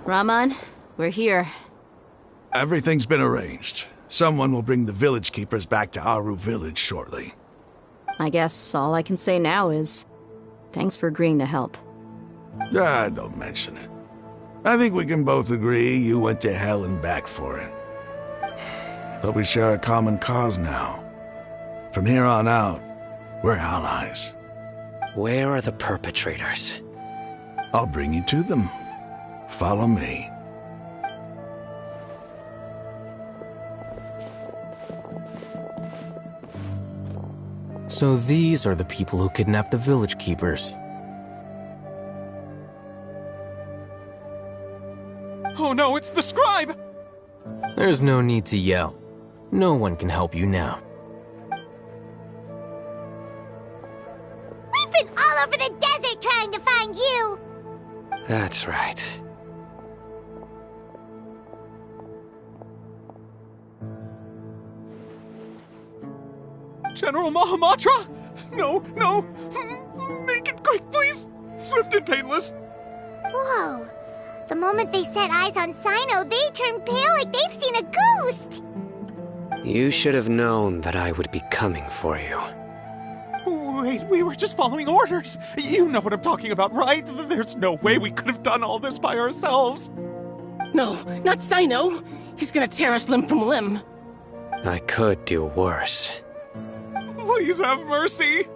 Rahman, we're here. Everything's been arranged. Someone will bring the village keepers back to Aru village shortly. I guess all I can say now is, thanks for agreeing to help. Don't mention it. I think we can both agree you went to hell and back for it. But we share a common cause now. From here on out, we're allies. Where are the perpetrators? I'll bring you to them. Follow me. So these are the people who kidnapped the village keepers. Oh no, it's the scribe! There's no need to yell. No one can help you now. We've been all over the desert trying to find you! That's right. General Mahamatra? No, no! Make it quick, please! Swift and painless! Whoa. The moment they set eyes on Sino, they turn pale like they've seen a ghost! You should have known that I would be coming for you. Wait, we were just following orders! You know what I'm talking about, right? There's no way we could have done all this by ourselves! No, not Sino! He's gonna tear us limb from limb! I could do worse. Please have mercy!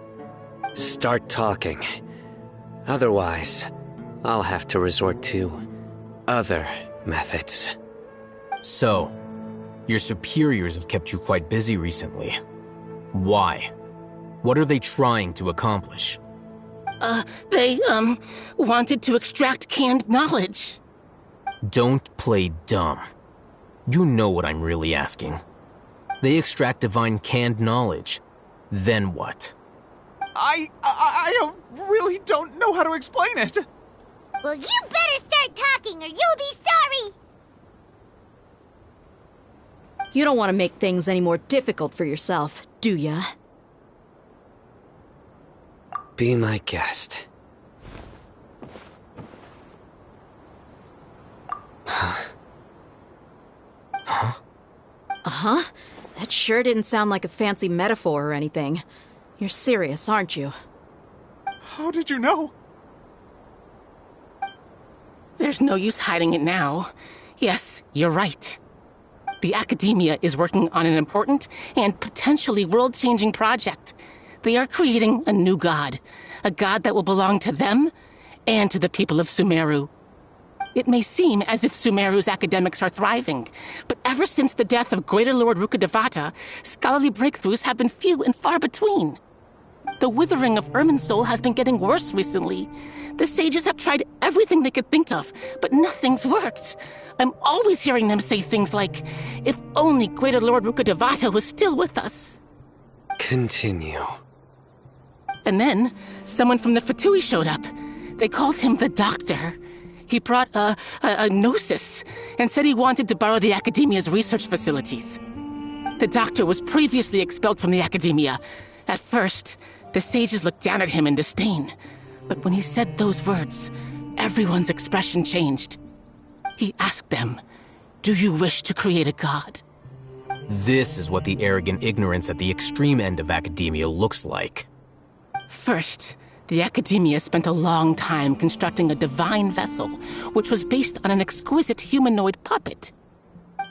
Start talking. Otherwise, I'll have to resort to other methods. So, your superiors have kept you quite busy recently. Why? What are they trying to accomplish? They wanted to extract canned knowledge. Don't play dumb. You know what I'm really asking. They extract divine canned knowledge. Then what? I really don't know how to explain it. Well, you better start talking or you'll be sorry! You don't want to make things any more difficult for yourself, do ya? Be my guest. Uh-huh. That sure didn't sound like a fancy metaphor or anything. You're serious, aren't you? How did you know? There's no use hiding it now. Yes, you're right. The Academia is working on an important and potentially world-changing project. They are creating a new god. A god that will belong to them and to the people of Sumeru. It may seem as if Sumeru's academics are thriving, but ever since the death of Greater Lord Rukkhadevata, scholarly breakthroughs have been few and far between. The withering of Irminsul has been getting worse recently. The sages have tried everything they could think of, but nothing's worked. I'm always hearing them say things like, if only Greater Lord Rukkhadevata was still with us. Continue. And then, someone from the Fatui showed up. They called him the Doctor. He brought a gnosis and said he wanted to borrow the Academia's research facilities. The Doctor was previously expelled from the Academia. At first, the sages looked down at him in disdain. But when he said those words, everyone's expression changed. He asked them, "Do you wish to create a god?" This is what the arrogant ignorance at the extreme end of academia looks like. First, the Academia spent a long time constructing a divine vessel, which was based on an exquisite humanoid puppet.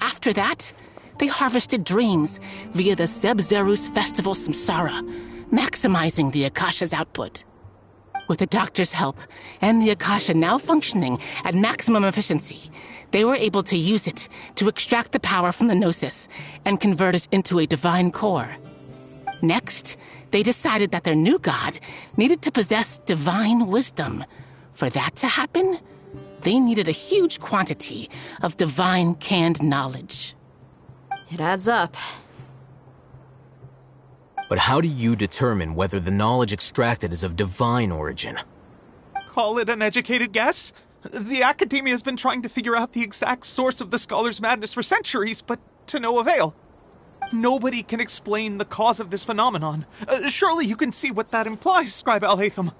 After that, they harvested dreams via the Zeb-Zerus Festival Samsara, maximizing the Akasha's output. With the Doctor's help, and the Akasha now functioning at maximum efficiency, they were able to use it to extract the power from the Gnosis and convert it into a divine core. Next, they decided that their new god needed to possess divine wisdom. For that to happen, they needed a huge quantity of divine canned knowledge. It adds up. But how do you determine whether the knowledge extracted is of divine origin? Call it an educated guess? The Academia has been trying to figure out the exact source of the Scholar's madness for centuries, but to no avail. Nobody can explain the cause of this phenomenon. Surely you can see what that implies, Scribe Al-Haytham.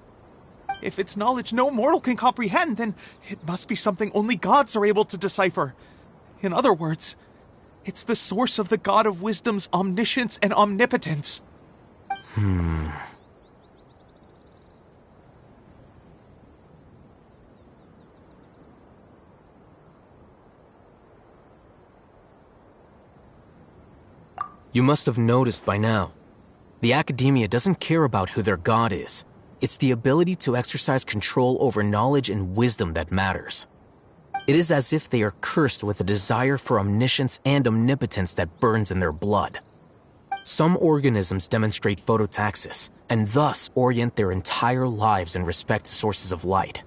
If it's knowledge no mortal can comprehend, then it must be something only gods are able to decipher. In other words, it's the source of the God of Wisdom's omniscience and omnipotence. You must have noticed by now. The Academia doesn't care about who their god is. It's the ability to exercise control over knowledge and wisdom that matters. It is as if they are cursed with a desire for omniscience and omnipotence that burns in their blood. Some organisms demonstrate phototaxis, and thus orient their entire lives in respect to sources of light.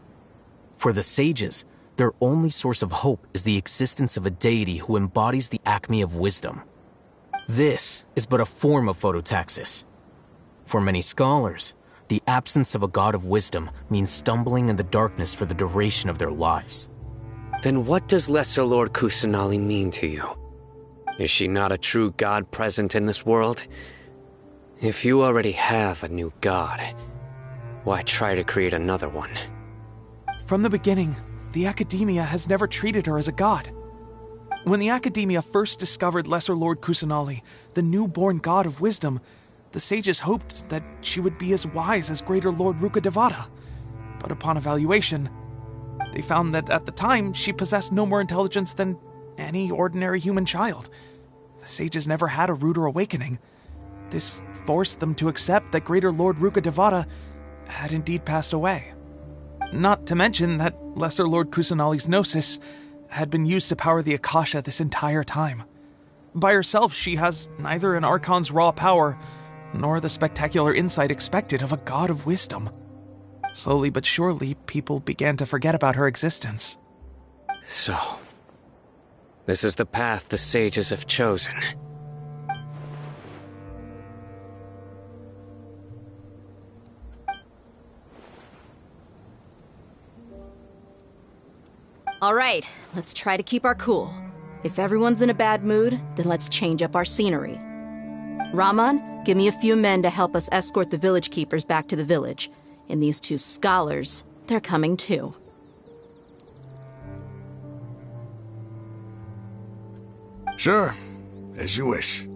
For the sages, their only source of hope is the existence of a deity who embodies the acme of wisdom. This is but a form of phototaxis. For many scholars, the absence of a god of wisdom means stumbling in the darkness for the duration of their lives. Then what does Lesser Lord Kusanali mean to you? Is she not a true god present in this world? If you already have a new god, why try to create another one? From the beginning, the Academia has never treated her as a god. When the Academia first discovered Lesser Lord Kusanali, the newborn god of wisdom, the sages hoped that she would be as wise as Greater Lord Rukkhadevata. But upon evaluation, they found that at the time she possessed no more intelligence than any ordinary human child. The sages never had a ruder awakening. This forced them to accept that Greater Lord Rukkhadevata had indeed passed away. Not to mention that Lesser Lord Kusanali's gnosis had been used to power the Akasha this entire time. By herself, she has neither an Archon's raw power, nor the spectacular insight expected of a god of wisdom. Slowly but surely, people began to forget about her existence. So, this is the path the sages have chosen. All right, let's try to keep our cool. If everyone's in a bad mood, then let's change up our scenery. Rahman, give me a few men to help us escort the village keepers back to the village. And these two scholars, they're coming too. Sure, as you wish.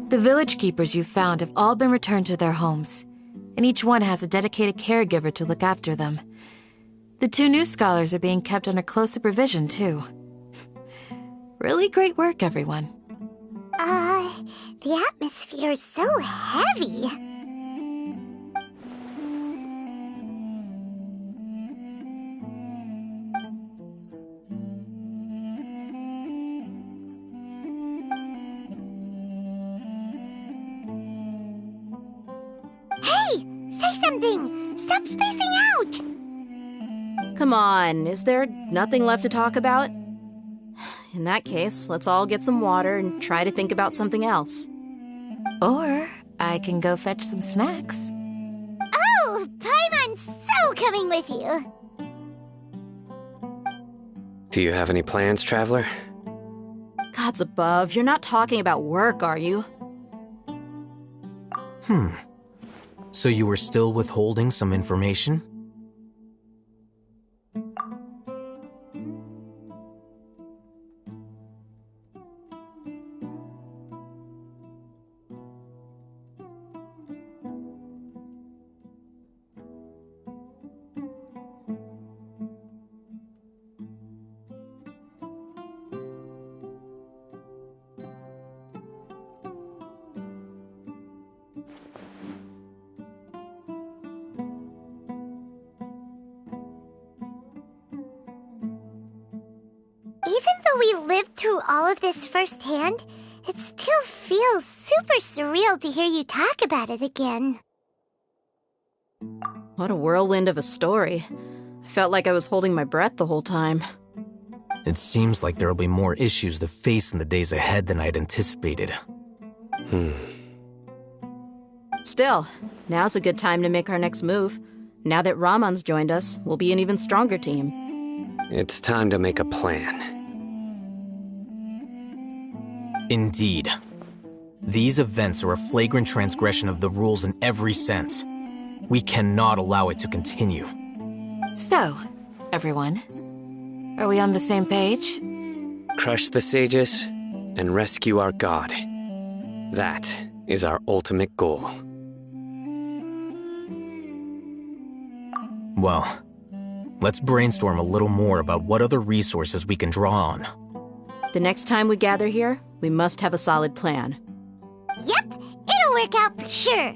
The village keepers you've found have all been returned to their homes, and each one has a dedicated caregiver to look after them. The two new scholars are being kept under close supervision, too. Really great work, everyone. The atmosphere is so heavy. Hey! Say something! Stop spacing out! Come on, is there nothing left to talk about? In that case, let's all get some water and try to think about something else. Or I can go fetch some snacks. Oh! Paimon's so coming with you! Do you have any plans, Traveler? Gods above, you're not talking about work, are you? So you were still withholding some information? we lived through all of this firsthand, it still feels super surreal to hear you talk about it again. What a whirlwind of a story. I felt like I was holding my breath the whole time. It seems like there'll be more issues to face in the days ahead than I'd anticipated. Still, now's a good time to make our next move. Now that Ramon's joined us, we'll be an even stronger team. It's time to make a plan. Indeed. These events are a flagrant transgression of the rules in every sense. We cannot allow it to continue. So, everyone, are we on the same page? Crush the sages and rescue our god. That is our ultimate goal. Well, let's brainstorm a little more about what other resources we can draw on. The next time we gather here, we must have a solid plan. Yep, it'll work out for sure.